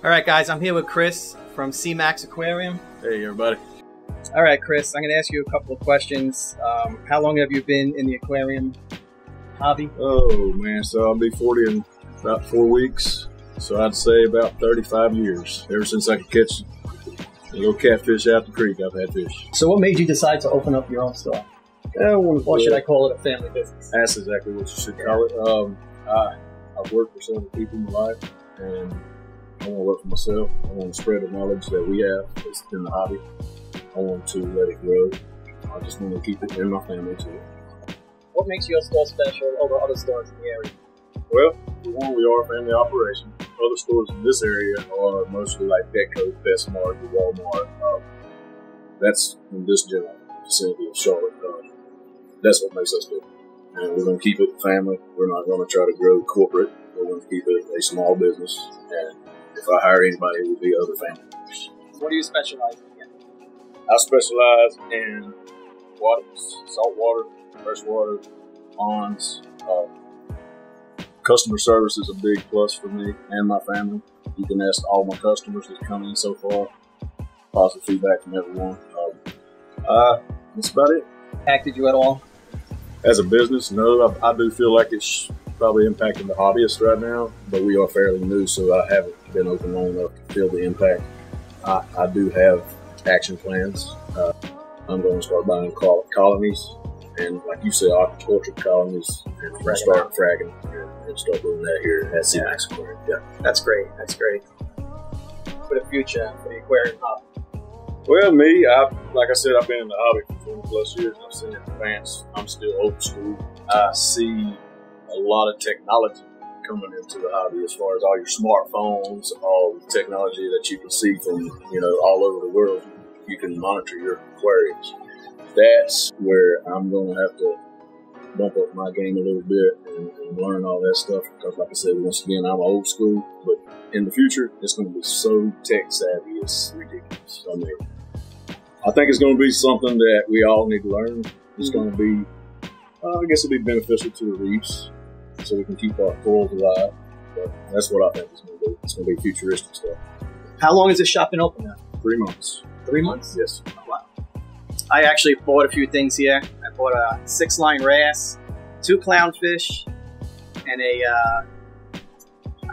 All right, guys, I'm here with Chris from C-Max Aquarium. Hey, everybody. All right, Chris, I'm going to ask you a couple of questions. How long have you been in the aquarium hobby? Oh, man, so I'll be 40 in about 4 weeks. So I'd say about 35 years. Ever since I could catch a little catfish out the creek, I've had fish. So what made you decide to open up your own store? Or should I call it a family business? That's exactly what you should call it. I've worked for several people in my life, and I want to work for myself. I want to spread the knowledge that we have in the hobby. I want to let it grow. I just want to keep it in my family too. What makes your store special over other stores in the area? Well, for one, we are a family operation. Other stores in this area are mostly like Petco, PetSmart, Walmart. That's in this general vicinity of Charlotte. That's what makes us different. And we're going to keep it family. We're not going to try to grow corporate. We're going to keep it a small business. And if I hire anybody, it will be other family members. What do you specialize in? I specialize in aquatics, saltwater, freshwater, ponds. Customer service is a big plus for me and my family. You can ask all my customers that come in so far. Positive feedback from everyone. That's about it. Impacted you at all? As a business, no. I do feel like it's probably impacting the hobbyist right now, but we are fairly new, so I haven't been open long enough to feel the impact. I do have action plans. I'm going to start buying colonies, and like you said, aquaculture colonies, and start fragging and start doing that here at C-Max Aquarium. Yeah, that's great. That's great. For the future, for the aquarium hobby. Well, me, like I said, I've been in the hobby for 20 plus years. I've seen it advance. I'm still old school. I see a lot of technology coming into the hobby as far as all your smartphones, all the technology that you can see from, all over the world. You can monitor your aquariums. That's where I'm going to have to bump up my game a little bit and learn all that stuff. Because like I said, once again, I'm old school. But in the future, it's going to be so tech savvy, it's ridiculous. I mean, I think it's going to be something that we all need to learn. It's going to be, I guess it'll be beneficial to the reefs so we can keep our corals alive. But that's what I think it's going to be. It's going to be futuristic stuff. How long has this shop been open now? 3 months. 3 months? Yes. Oh, wow. I actually bought a few things here. I bought a 6-line wrasse, 2 clownfish, and a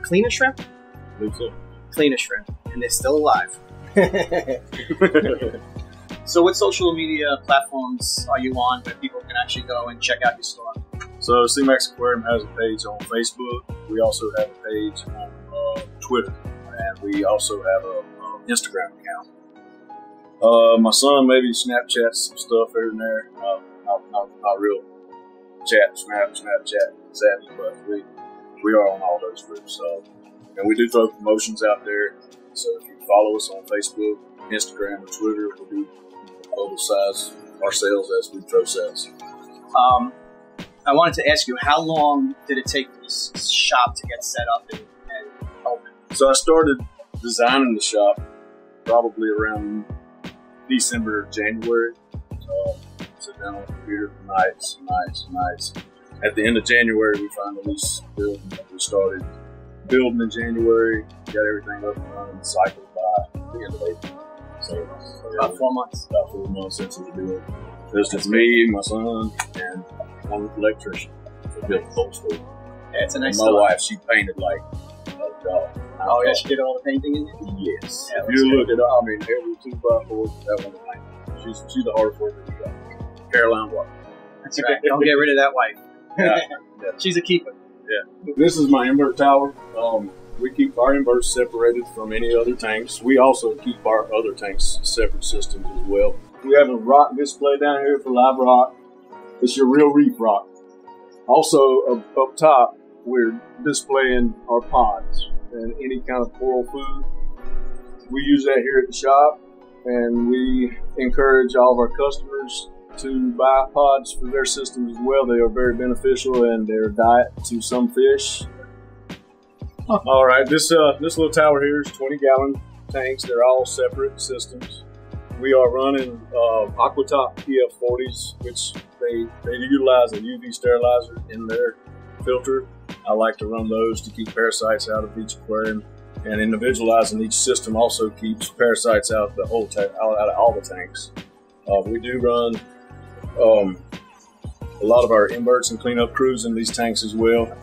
cleaner shrimp? I believe so. Cleaner shrimp, and they're still alive. So what social media platforms are you on where people can actually go and check out your store? So C-Max Aquarium has a page on Facebook. We also have a page on Twitter, and we also have an Instagram account. My son maybe Snapchats some stuff here and there. Not real Snapchat savvy, but we are on all those groups. And we do throw promotions out there. So if you follow us on Facebook, Instagram, or Twitter, we do publicize our sales as we throw sales. I wanted to ask you, how long did it take for this shop to get set up and open? So I started designing the shop probably around December, January. So I sit down on the computer for nights. At the end of January, we finally building. We started building in January, got everything up and running, cycled by the end of April. So about 4 months. About 4 months since we built. It's me, my son, and one electrician to build the whole store. Yeah, it's a nice My wife, she painted like a dog. Oh yeah, she did all the painting in there? Yes. Yeah, if you look at every 2x4, that one painted. She's the hardest worker we got. Caroline Walker. That's right. Don't get rid of that wife. Yeah. She's a keeper. Yeah. This is my invert tower. We keep our inverts separated from any other tanks. We also keep our other tanks separate systems as well. We have a rock display down here for live rock. It's your real reef rock. Also up top, we're displaying our pods and any kind of coral food. We use that here at the shop, and we encourage all of our customers to buy pods for their systems as well. They are very beneficial in their diet to some fish. All right, this little tower here is 20-gallon tanks. They're all separate systems. We are running Aquatop PF40s, which they utilize a UV sterilizer in their filter. I like to run those to keep parasites out of each aquarium. And individualizing each system also keeps parasites out of the whole out of all the tanks. We do run a lot of our inverts and cleanup crews in these tanks as well.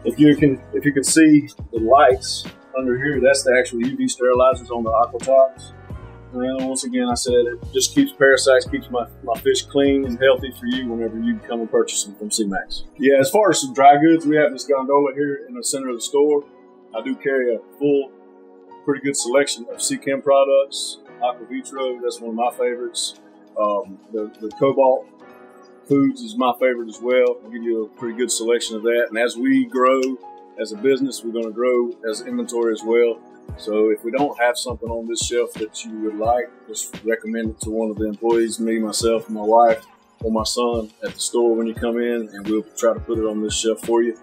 If you can see the lights under here, that's the actual UV sterilizers on the Aquatics. And once again, I said it just keeps parasites, keeps my fish clean and healthy for you whenever you come and purchase them from C-Max. Yeah, as far as some dry goods, we have this gondola here in the center of the store. I do carry a pretty good selection of C-Chem products. Aqua Vitro, that's one of my favorites. The Cobalt Foods is my favorite as well. I'll give you a pretty good selection of that. And as we grow as a business, we're going to grow as inventory as well. So if we don't have something on this shelf that you would like, just recommend it to one of the employees, me, myself, and my wife, or my son at the store when you come in, and we'll try to put it on this shelf for you.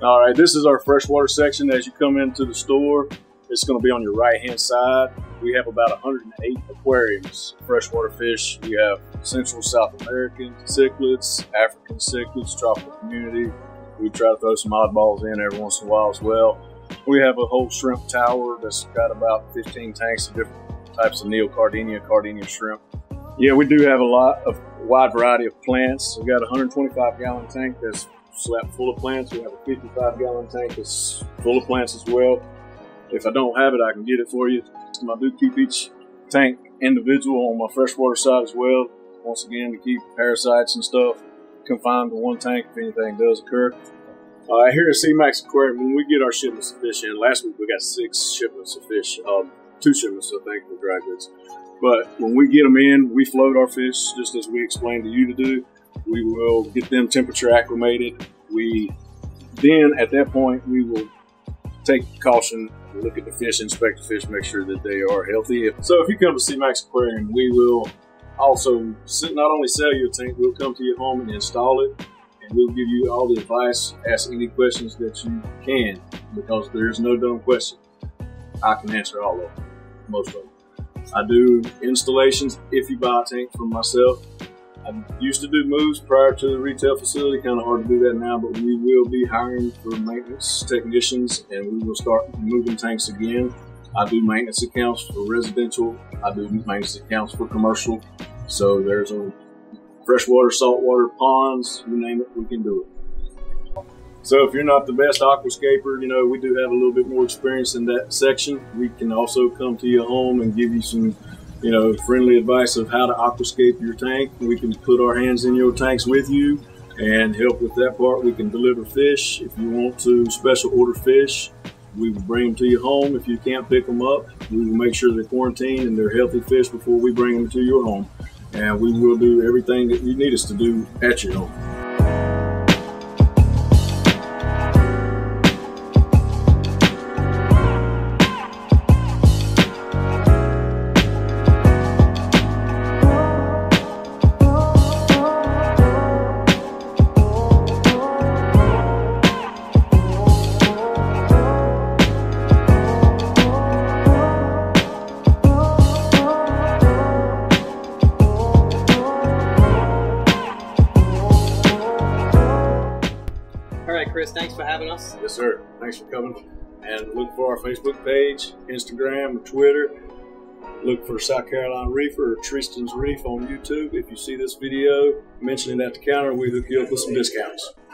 All right, this is our freshwater section. As you come into the store, it's going to be on your right-hand side. We have about 108 aquariums, freshwater fish. We have Central South American cichlids, African cichlids, tropical community. We try to throw some oddballs in every once in a while as well. We have a whole shrimp tower that's got about 15 tanks of different types of Neocardinia shrimp. Yeah, we do have a wide variety of plants. We've got a 125-gallon tank that's slapped full of plants. We have a 55-gallon tank that's full of plants as well. If I don't have it, I can get it for you. I do keep each tank individual on my freshwater side as well. Once again, to keep parasites and stuff confined to one tank if anything does occur. Here at C-Max Aquarium, when we get our shipments of fish in, last week we got 6 shipments of fish, 2 shipments I think for dry goods. But when we get them in, we float our fish just as we explained to you to do. We will get them temperature acclimated. Then at that point we will take caution, look at the fish, inspect the fish, make sure that they are healthy. So if you come to C-Max Aquarium, we will also not only sell you a tank, we'll come to your home and install it. And we'll give you all the advice, ask any questions that you can, because there's no dumb question. I can answer all of them, most of them. I do installations if you buy a tank from myself. I used to do moves prior to the retail facility, kind of hard to do that now, but we will be hiring for maintenance technicians and we will start moving tanks again. I do maintenance accounts for residential. I do maintenance accounts for commercial. So there's a freshwater, saltwater, ponds, you name it, we can do it. So if you're not the best aquascaper, you know, we do have a little bit more experience in that section. We can also come to your home and give you some, you know, friendly advice of how to aquascape your tank. We can put our hands in your tanks with you and help with that part. We can deliver fish. If you want to special order fish, we will bring them to your home. If you can't pick them up, we will make sure they're quarantined and they're healthy fish before we bring them to your home. And we will do everything that you need us to do at your home. Chris, thanks for having us. Yes, sir. Thanks for coming. And look for our Facebook page, Instagram, and Twitter. Look for South Carolina Reefer or Tristian's Reef on YouTube. If you see this video mentioning at the counter, we hook you up with some discounts.